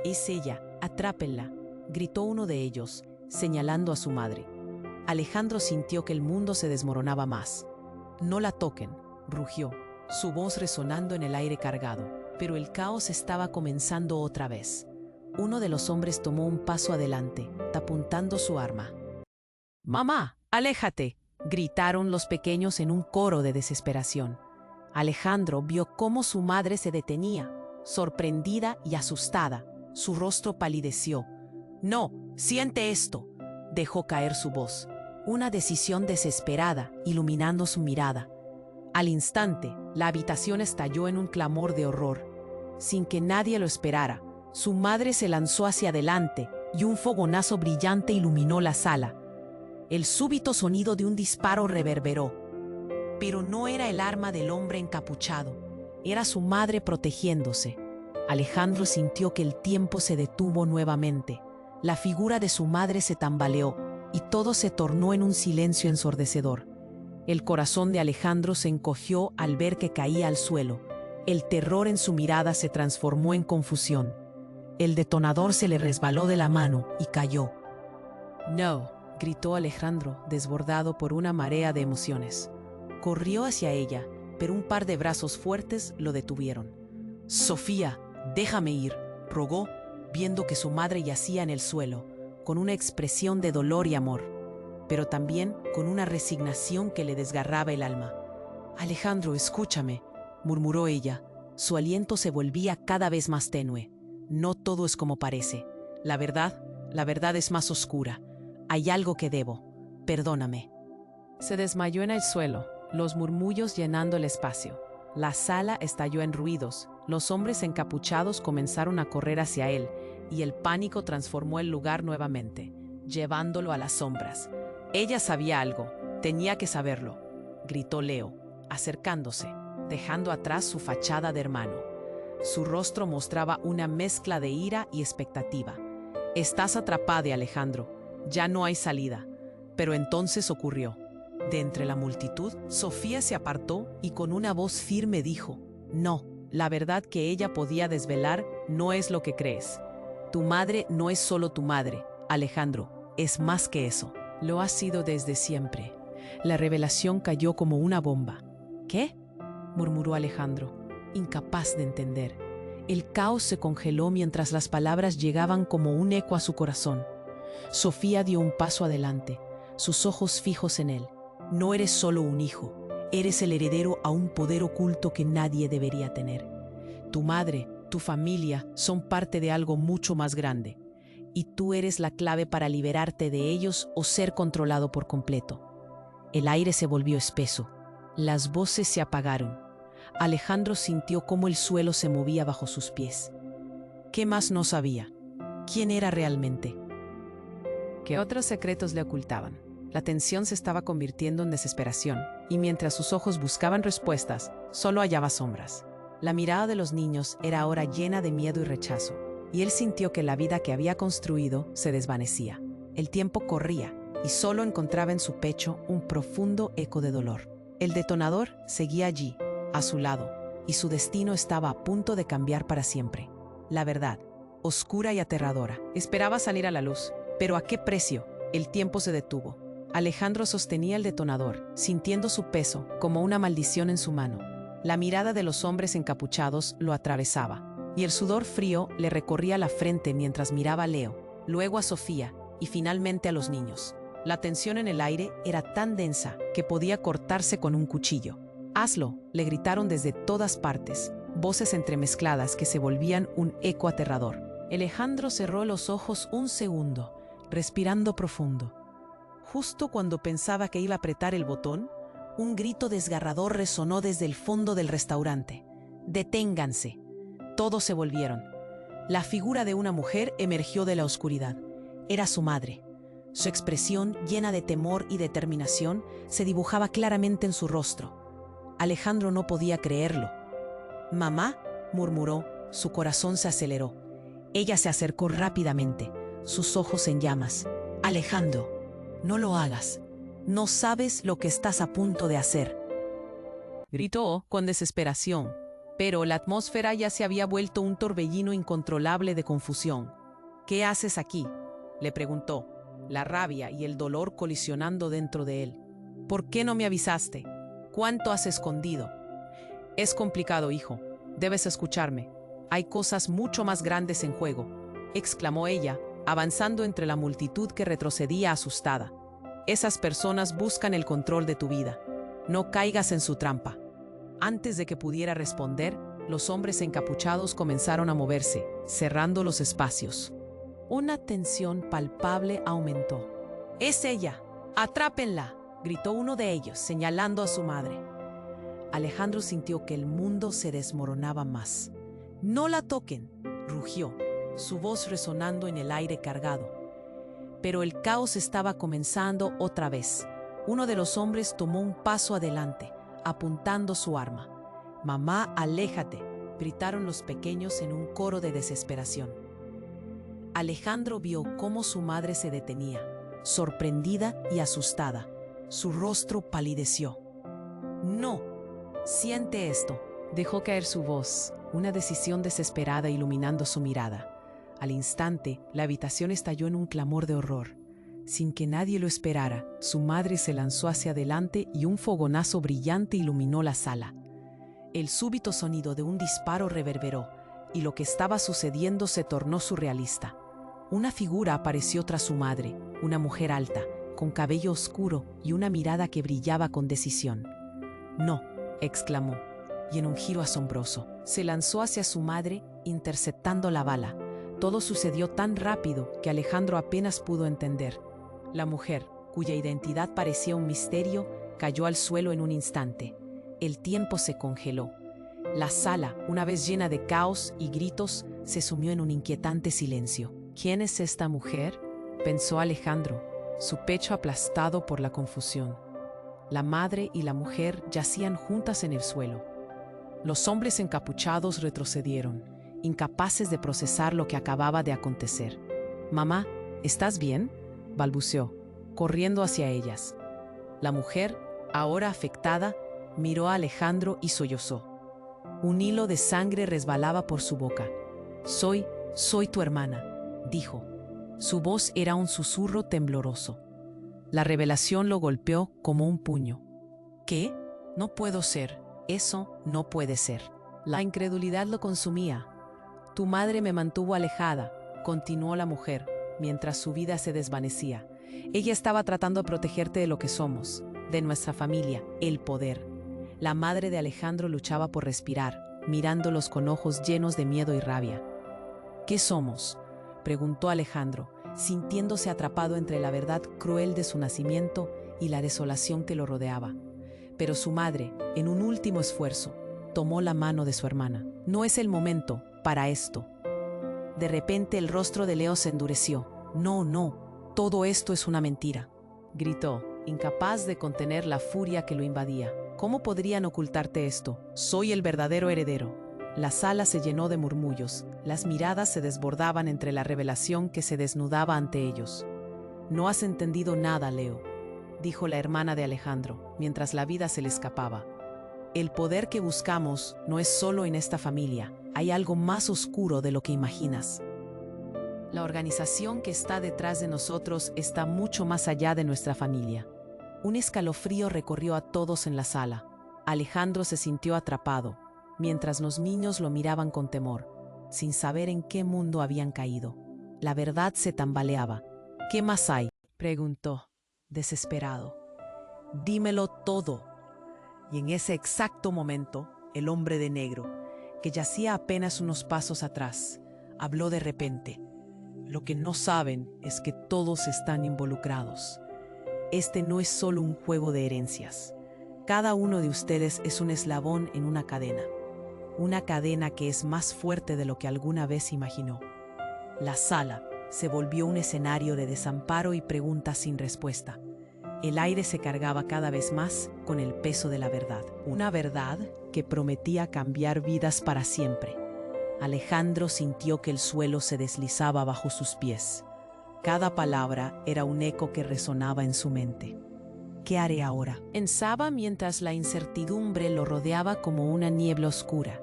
«Es ella, atrápenla», gritó uno de ellos, señalando a su madre. Alejandro sintió que el mundo se desmoronaba más. «No la toquen», rugió, su voz resonando en el aire cargado. Pero el caos estaba comenzando otra vez. Uno de los hombres tomó un paso adelante, apuntando su arma. «¡Mamá, aléjate!», gritaron los pequeños en un coro de desesperación. Alejandro vio cómo su madre se detenía, sorprendida y asustada. Su rostro palideció. «No, siente esto», dejó caer su voz. Una decisión desesperada, iluminando su mirada. Al instante, la habitación estalló en un clamor de horror. Sin que nadie lo esperara, su madre se lanzó hacia adelante y un fogonazo brillante iluminó la sala. El súbito sonido de un disparo reverberó. Pero no era el arma del hombre encapuchado, era su madre protegiéndose. Alejandro sintió que el tiempo se detuvo nuevamente. La figura de su madre se tambaleó y todo se tornó en un silencio ensordecedor. El corazón de Alejandro se encogió al ver que caía al suelo. El terror en su mirada se transformó en confusión. El detonador se le resbaló de la mano y cayó. «No», gritó Alejandro, desbordado por una marea de emociones. Corrió hacia ella, pero un par de brazos fuertes lo detuvieron. «Sofía, déjame ir», rogó, viendo que su madre yacía en el suelo, con una expresión de dolor y amor, pero también con una resignación que le desgarraba el alma. «Alejandro, escúchame», murmuró ella. Su aliento se volvía cada vez más tenue. «No todo es como parece. La verdad es más oscura. Hay algo que debo. Perdóname». Se desmayó en el suelo, los murmullos llenando el espacio. La sala estalló en ruidos. Los hombres encapuchados comenzaron a correr hacia él, y el pánico transformó el lugar nuevamente, llevándolo a las sombras. Ella sabía algo, tenía que saberlo, gritó Leo, acercándose, dejando atrás su fachada de hermano. Su rostro mostraba una mezcla de ira y expectativa. Estás atrapada, Alejandro, ya no hay salida. Pero entonces ocurrió. De entre la multitud, Sofía se apartó y con una voz firme dijo: no, la verdad que ella podía desvelar no es lo que crees. Tu madre no es solo tu madre, Alejandro, es más que eso. Lo ha sido desde siempre. La revelación cayó como una bomba. ¿Qué?, murmuró Alejandro, incapaz de entender. El caos se congeló mientras las palabras llegaban como un eco a su corazón. Sofía dio un paso adelante, sus ojos fijos en él. No eres solo un hijo, eres el heredero a un poder oculto que nadie debería tener. Tu madre, tu familia son parte de algo mucho más grande, y tú eres la clave para liberarte de ellos o ser controlado por completo. El aire se volvió espeso, las voces se apagaron. Alejandro sintió cómo el suelo se movía bajo sus pies. ¿Qué más no sabía? ¿Quién era realmente? ¿Qué otros secretos le ocultaban? La tensión se estaba convirtiendo en desesperación, y mientras sus ojos buscaban respuestas, solo hallaba sombras. La mirada de los niños era ahora llena de miedo y rechazo, y él sintió que la vida que había construido se desvanecía. El tiempo corría, y solo encontraba en su pecho un profundo eco de dolor. El detonador seguía allí, a su lado, y su destino estaba a punto de cambiar para siempre. La verdad, oscura y aterradora, esperaba salir a la luz, pero ¿a qué precio? El tiempo se detuvo. Alejandro sostenía el detonador, sintiendo su peso como una maldición en su mano. La mirada de los hombres encapuchados lo atravesaba, y el sudor frío le recorría la frente mientras miraba a Leo, luego a Sofía y finalmente a los niños. La tensión en el aire era tan densa que podía cortarse con un cuchillo. «Hazlo», le gritaron desde todas partes, voces entremezcladas que se volvían un eco aterrador. Alejandro cerró los ojos un segundo, respirando profundo. Justo cuando pensaba que iba a apretar el botón, un grito desgarrador resonó desde el fondo del restaurante. «¡Deténganse!». Todos se volvieron. La figura de una mujer emergió de la oscuridad. Era su madre. Su expresión, llena de temor y determinación, se dibujaba claramente en su rostro. Alejandro no podía creerlo. «Mamá», murmuró, su corazón se aceleró. Ella se acercó rápidamente, sus ojos en llamas. «Alejandro, no lo hagas. No sabes lo que estás a punto de hacer», gritó con desesperación. Pero la atmósfera ya se había vuelto un torbellino incontrolable de confusión. «¿Qué haces aquí?», le preguntó, la rabia y el dolor colisionando dentro de él. «¿Por qué no me avisaste? ¿Cuánto has escondido?». «Es complicado, hijo. Debes escucharme. Hay cosas mucho más grandes en juego», exclamó ella, avanzando entre la multitud que retrocedía asustada. «Esas personas buscan el control de tu vida. No caigas en su trampa». Antes de que pudiera responder, los hombres encapuchados comenzaron a moverse, cerrando los espacios. Una tensión palpable aumentó. «¡Es ella! ¡Atrápenla!», gritó uno de ellos, señalando a su madre. Alejandro sintió que el mundo se desmoronaba más. «¡No la toquen!», rugió, su voz resonando en el aire cargado. Pero el caos estaba comenzando otra vez. Uno de los hombres tomó un paso adelante, apuntando su arma. «¡Mamá, aléjate!», gritaron los pequeños en un coro de desesperación. Alejandro vio cómo su madre se detenía, sorprendida y asustada. Su rostro palideció. «No, siente esto», dejó caer su voz, una decisión desesperada iluminando su mirada. Al instante, la habitación estalló en un clamor de horror. Sin que nadie lo esperara, su madre se lanzó hacia adelante y un fogonazo brillante iluminó la sala. El súbito sonido de un disparo reverberó, y lo que estaba sucediendo se tornó surrealista. Una figura apareció tras su madre, una mujer alta, con cabello oscuro y una mirada que brillaba con decisión. «No», exclamó, y en un giro asombroso, se lanzó hacia su madre, interceptando la bala. Todo sucedió tan rápido que Alejandro apenas pudo entender. La mujer, cuya identidad parecía un misterio, cayó al suelo en un instante. El tiempo se congeló. La sala, una vez llena de caos y gritos, se sumió en un inquietante silencio. ¿Quién es esta mujer?, pensó Alejandro, su pecho aplastado por la confusión. La madre y la mujer yacían juntas en el suelo. Los hombres encapuchados retrocedieron, incapaces de procesar lo que acababa de acontecer. «Mamá, ¿estás bien?», balbuceó, corriendo hacia ellas. La mujer, ahora afectada, miró a Alejandro y sollozó. Un hilo de sangre resbalaba por su boca. Soy tu hermana», dijo. Su voz era un susurro tembloroso. La revelación lo golpeó como un puño. «¿Qué? No puedo ser. Eso no puede ser». La incredulidad lo consumía. «Tu madre me mantuvo alejada», continuó la mujer, mientras su vida se desvanecía. «Ella estaba tratando de protegerte de lo que somos, de nuestra familia, el poder». La madre de Alejandro luchaba por respirar, mirándolos con ojos llenos de miedo y rabia. «¿Qué somos?», preguntó Alejandro, sintiéndose atrapado entre la verdad cruel de su nacimiento y la desolación que lo rodeaba. Pero su madre, en un último esfuerzo, tomó la mano de su hermana. «No es el momento para esto». De repente el rostro de Leo se endureció. «No, todo esto es una mentira», gritó, incapaz de contener la furia que lo invadía. «¿Cómo podrían ocultarte esto? Soy el verdadero heredero». La sala se llenó de murmullos, las miradas se desbordaban entre la revelación que se desnudaba ante ellos. «No has entendido nada, Leo», dijo la hermana de Alejandro, mientras la vida se le escapaba. «El poder que buscamos no es solo en esta familia, hay algo más oscuro de lo que imaginas. La organización que está detrás de nosotros está mucho más allá de nuestra familia». Un escalofrío recorrió a todos en la sala. Alejandro se sintió atrapado, mientras los niños lo miraban con temor, sin saber en qué mundo habían caído. La verdad se tambaleaba. «¿Qué más hay?», preguntó, desesperado. «Dímelo todo». Y en ese exacto momento, el hombre de negro, que yacía apenas unos pasos atrás, habló de repente. «Lo que no saben es que todos están involucrados. Este no es solo un juego de herencias. Cada uno de ustedes es un eslabón en una cadena que es más fuerte de lo que alguna vez imaginó». La sala se volvió un escenario de desamparo y preguntas sin respuesta. El aire se cargaba cada vez más con el peso de la verdad. Una verdad que prometía cambiar vidas para siempre. Alejandro sintió que el suelo se deslizaba bajo sus pies. Cada palabra era un eco que resonaba en su mente. «¿Qué haré ahora?», pensaba mientras la incertidumbre lo rodeaba como una niebla oscura.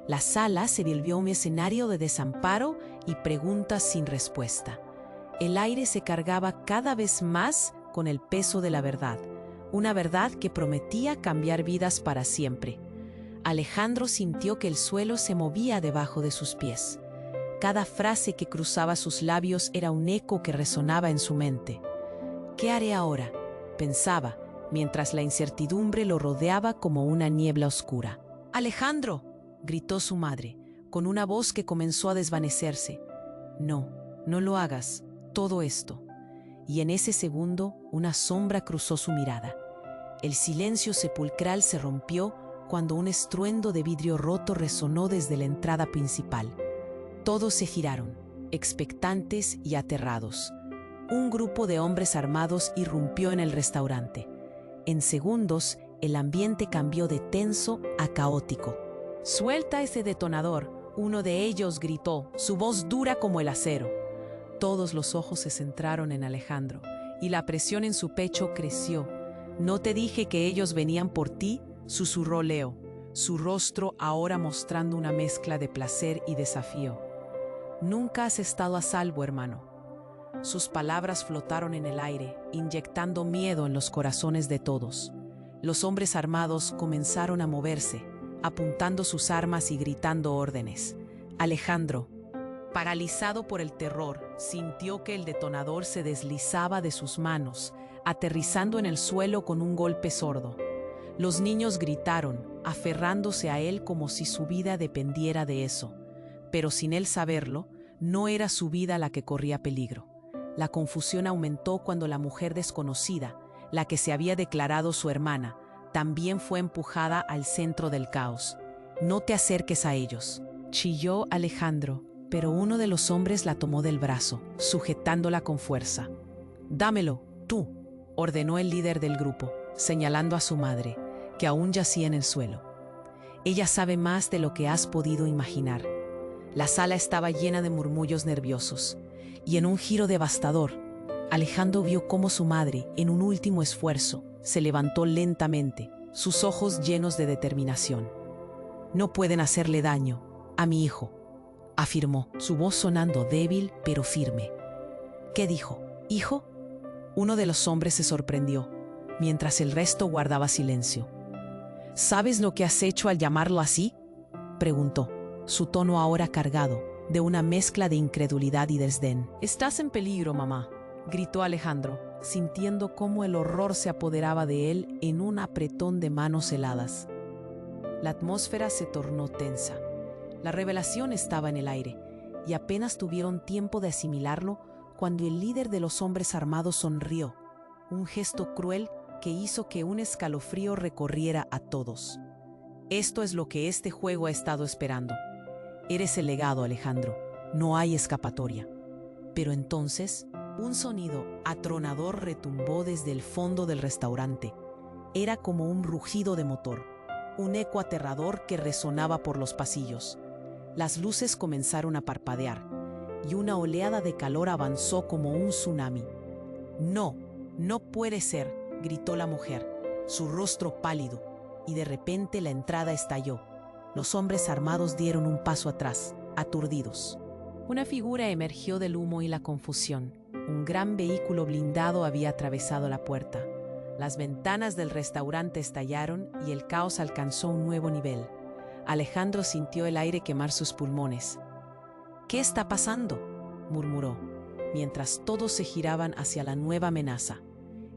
La sala se volvió un escenario de desamparo y preguntas sin respuesta. El aire se cargaba cada vez más con el peso de la verdad, una verdad que prometía cambiar vidas para siempre. Alejandro sintió que el suelo se movía debajo de sus pies. Cada frase que cruzaba sus labios era un eco que resonaba en su mente. «¿Qué haré ahora?», pensaba, mientras la incertidumbre lo rodeaba como una niebla oscura. «¡Alejandro!», gritó su madre, con una voz que comenzó a desvanecerse. «No, no lo hagas, todo esto». Y en ese segundo, una sombra cruzó su mirada. El silencio sepulcral se rompió cuando un estruendo de vidrio roto resonó desde la entrada principal. Todos se giraron, expectantes y aterrados. Un grupo de hombres armados irrumpió en el restaurante. En segundos, el ambiente cambió de tenso a caótico. «¡Suelta ese detonador!», uno de ellos gritó, su voz dura como el acero. Todos los ojos se centraron en Alejandro, y la presión en su pecho creció. «¿No te dije que ellos venían por ti?», susurró Leo, su rostro ahora mostrando una mezcla de placer y desafío. «Nunca has estado a salvo, hermano». Sus palabras flotaron en el aire, inyectando miedo en los corazones de todos. Los hombres armados comenzaron a moverse, apuntando sus armas y gritando órdenes. Alejandro, paralizado por el terror, sintió que el detonador se deslizaba de sus manos, aterrizando en el suelo con un golpe sordo. Los niños gritaron, aferrándose a él como si su vida dependiera de eso. Pero sin él saberlo, no era su vida la que corría peligro. La confusión aumentó cuando la mujer desconocida, la que se había declarado su hermana, también fue empujada al centro del caos. «No te acerques a ellos», chilló Alejandro, pero uno de los hombres la tomó del brazo, sujetándola con fuerza. «Dámelo, tú», ordenó el líder del grupo, señalando a su madre, que aún yacía en el suelo. «Ella sabe más de lo que has podido imaginar». La sala estaba llena de murmullos nerviosos, y en un giro devastador, Alejandro vio cómo su madre, en un último esfuerzo, se levantó lentamente, sus ojos llenos de determinación. «No pueden hacerle daño a mi hijo», afirmó, su voz sonando débil pero firme. «¿Qué dijo? ¿Hijo?». Uno de los hombres se sorprendió, mientras el resto guardaba silencio. «¿Sabes lo que has hecho al llamarlo así?», preguntó, su tono ahora cargado de una mezcla de incredulidad y desdén. «Estás en peligro, mamá», gritó Alejandro, sintiendo cómo el horror se apoderaba de él en un apretón de manos heladas. La atmósfera se tornó tensa. La revelación estaba en el aire, y apenas tuvieron tiempo de asimilarlo cuando el líder de los hombres armados sonrió, un gesto cruel que hizo que un escalofrío recorriera a todos. «Esto es lo que este juego ha estado esperando. Eres el legado, Alejandro. No hay escapatoria». Pero entonces, un sonido atronador retumbó desde el fondo del restaurante. Era como un rugido de motor, un eco aterrador que resonaba por los pasillos. Las luces comenzaron a parpadear, y una oleada de calor avanzó como un tsunami. «No, no puede ser», gritó la mujer, su rostro pálido, y de repente la entrada estalló. Los hombres armados dieron un paso atrás, aturdidos. Una figura emergió del humo y la confusión. Un gran vehículo blindado había atravesado la puerta. Las ventanas del restaurante estallaron y el caos alcanzó un nuevo nivel. Alejandro sintió el aire quemar sus pulmones. «¿Qué está pasando?», murmuró, mientras todos se giraban hacia la nueva amenaza.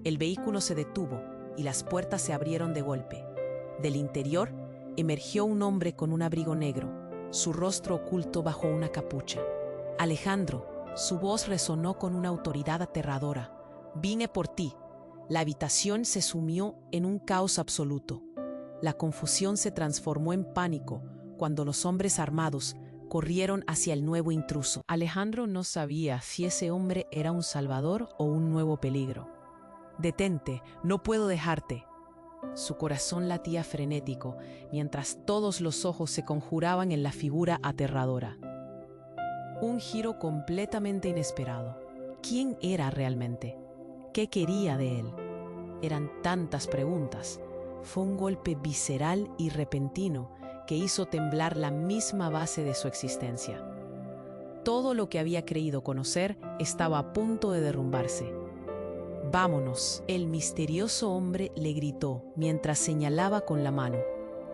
El vehículo se detuvo y las puertas se abrieron de golpe. Del interior emergió un hombre con un abrigo negro, su rostro oculto bajo una capucha. «Alejandro», su voz resonó con una autoridad aterradora. «Vine por ti». La habitación se sumió en un caos absoluto. La confusión se transformó en pánico cuando los hombres armados corrieron hacia el nuevo intruso. Alejandro no sabía si ese hombre era un salvador o un nuevo peligro. «Detente, no puedo dejarte». Su corazón latía frenético, mientras todos los ojos se conjuraban en la figura aterradora. Un giro completamente inesperado. ¿Quién era realmente? ¿Qué quería de él? Eran tantas preguntas. Fue un golpe visceral y repentino que hizo temblar la misma base de su existencia. Todo lo que había creído conocer estaba a punto de derrumbarse. «Vámonos», el misterioso hombre le gritó mientras señalaba con la mano,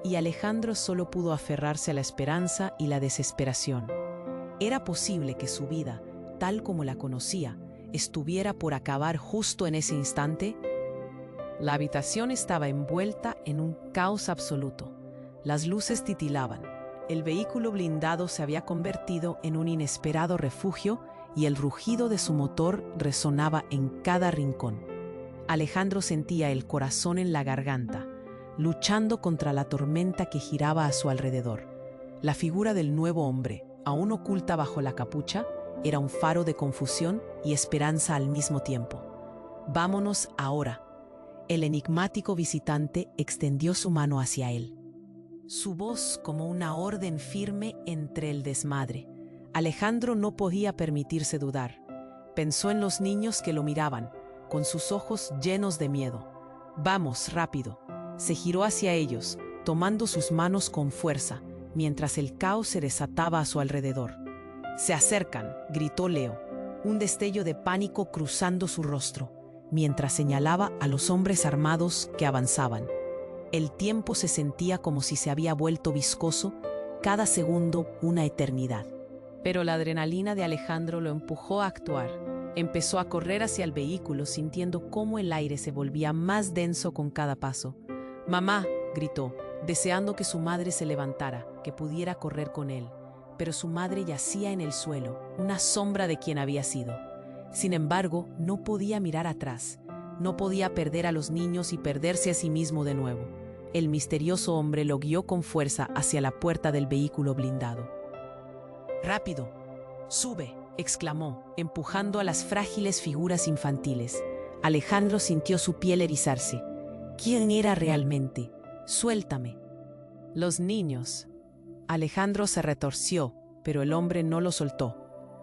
y Alejandro solo pudo aferrarse a la esperanza y la desesperación. Era posible que su vida, tal como la conocía, estuviera por acabar justo en ese instante. La habitación estaba envuelta en un caos absoluto. Las luces titilaban. El vehículo blindado se había convertido en un inesperado refugio y el rugido de su motor resonaba en cada rincón. Alejandro sentía el corazón en la garganta, luchando contra la tormenta que giraba a su alrededor. La figura del nuevo hombre, aún oculta bajo la capucha, era un faro de confusión y esperanza al mismo tiempo. «Vámonos ahora». El enigmático visitante extendió su mano hacia él. Su voz como una orden firme entre el desmadre. Alejandro no podía permitirse dudar. Pensó en los niños que lo miraban, con sus ojos llenos de miedo. «Vamos, rápido». Se giró hacia ellos, tomando sus manos con fuerza, mientras el caos se desataba a su alrededor. «Se acercan», gritó Leo, un destello de pánico cruzando su rostro, mientras señalaba a los hombres armados que avanzaban. El tiempo se sentía como si se había vuelto viscoso, cada segundo una eternidad. Pero la adrenalina de Alejandro lo empujó a actuar. Empezó a correr hacia el vehículo, sintiendo cómo el aire se volvía más denso con cada paso. «Mamá», gritó, deseando que su madre se levantara, que pudiera correr con él. Pero su madre yacía en el suelo, una sombra de quien había sido. Sin embargo, no podía mirar atrás. No podía perder a los niños y perderse a sí mismo de nuevo. El misterioso hombre lo guió con fuerza hacia la puerta del vehículo blindado. «Rápido, sube», exclamó, empujando a las frágiles figuras infantiles. Alejandro sintió su piel erizarse. ¿Quién era realmente? «Suéltame». Los niños. Alejandro se retorció, pero el hombre no lo soltó.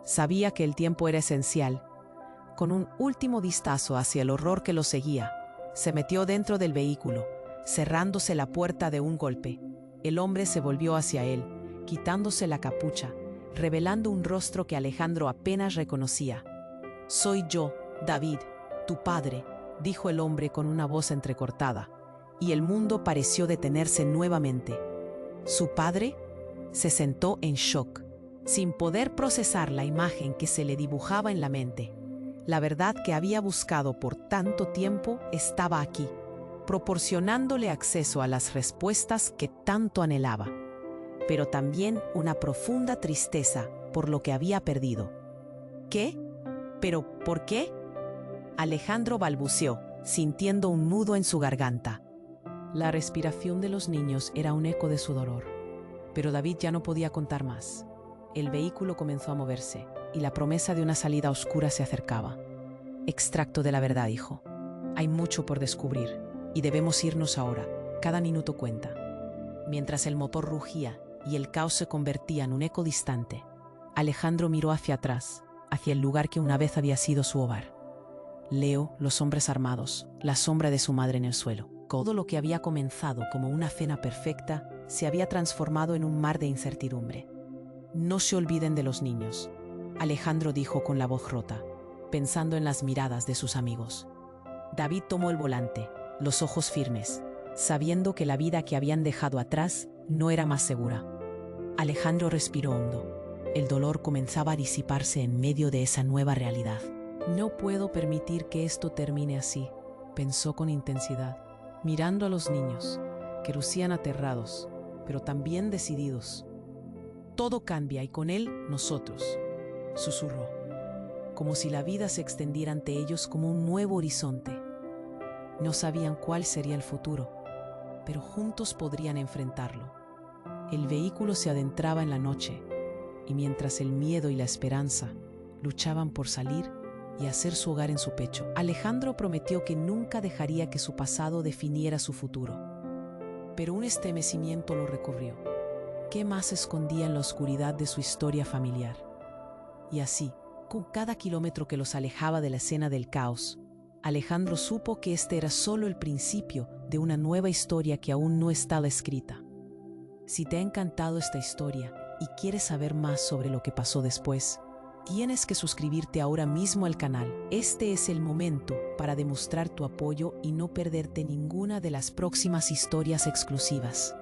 Sabía que el tiempo era esencial. Con un último vistazo hacia el horror que lo seguía, se metió dentro del vehículo, cerrándose la puerta de un golpe. El hombre se volvió hacia él, quitándose la capucha, revelando un rostro que Alejandro apenas reconocía. «Soy yo, David, tu padre», dijo el hombre con una voz entrecortada, y el mundo pareció detenerse nuevamente. ¿Su padre? Se sentó en shock, sin poder procesar la imagen que se le dibujaba en la mente. La verdad que había buscado por tanto tiempo estaba aquí, proporcionándole acceso a las respuestas que tanto anhelaba, pero también una profunda tristeza por lo que había perdido. ¿Qué? ¿Pero por qué? Alejandro balbuceó, sintiendo un nudo en su garganta. La respiración de los niños era un eco de su dolor, pero David ya no podía contar más. El vehículo comenzó a moverse, y la promesa de una salida oscura se acercaba. «Extracto de la verdad, hijo. Hay mucho por descubrir, y debemos irnos ahora. Cada minuto cuenta». Mientras el motor rugía y el caos se convertía en un eco distante, Alejandro miró hacia atrás, hacia el lugar que una vez había sido su hogar. Leo, los hombres armados, la sombra de su madre en el suelo. Todo lo que había comenzado como una cena perfecta se había transformado en un mar de incertidumbre. «No se olviden de los niños», Alejandro dijo con la voz rota, pensando en las miradas de sus amigos. David tomó el volante, los ojos firmes, sabiendo que la vida que habían dejado atrás no era más segura. Alejandro respiró hondo. El dolor comenzaba a disiparse en medio de esa nueva realidad. «No puedo permitir que esto termine así», pensó con intensidad, mirando a los niños, que lucían aterrados, pero también decididos. «Todo cambia y con él nosotros», susurró, como si la vida se extendiera ante ellos como un nuevo horizonte. No sabían cuál sería el futuro, pero juntos podrían enfrentarlo. El vehículo se adentraba en la noche, y mientras el miedo y la esperanza luchaban por salir y hacer su hogar en su pecho, Alejandro prometió que nunca dejaría que su pasado definiera su futuro. Pero un estremecimiento lo recorrió. ¿Qué más escondía en la oscuridad de su historia familiar? Y así, con cada kilómetro que los alejaba de la escena del caos, Alejandro supo que este era solo el principio de una nueva historia que aún no estaba escrita. Si te ha encantado esta historia y quieres saber más sobre lo que pasó después, tienes que suscribirte ahora mismo al canal. Este es el momento para demostrar tu apoyo y no perderte ninguna de las próximas historias exclusivas.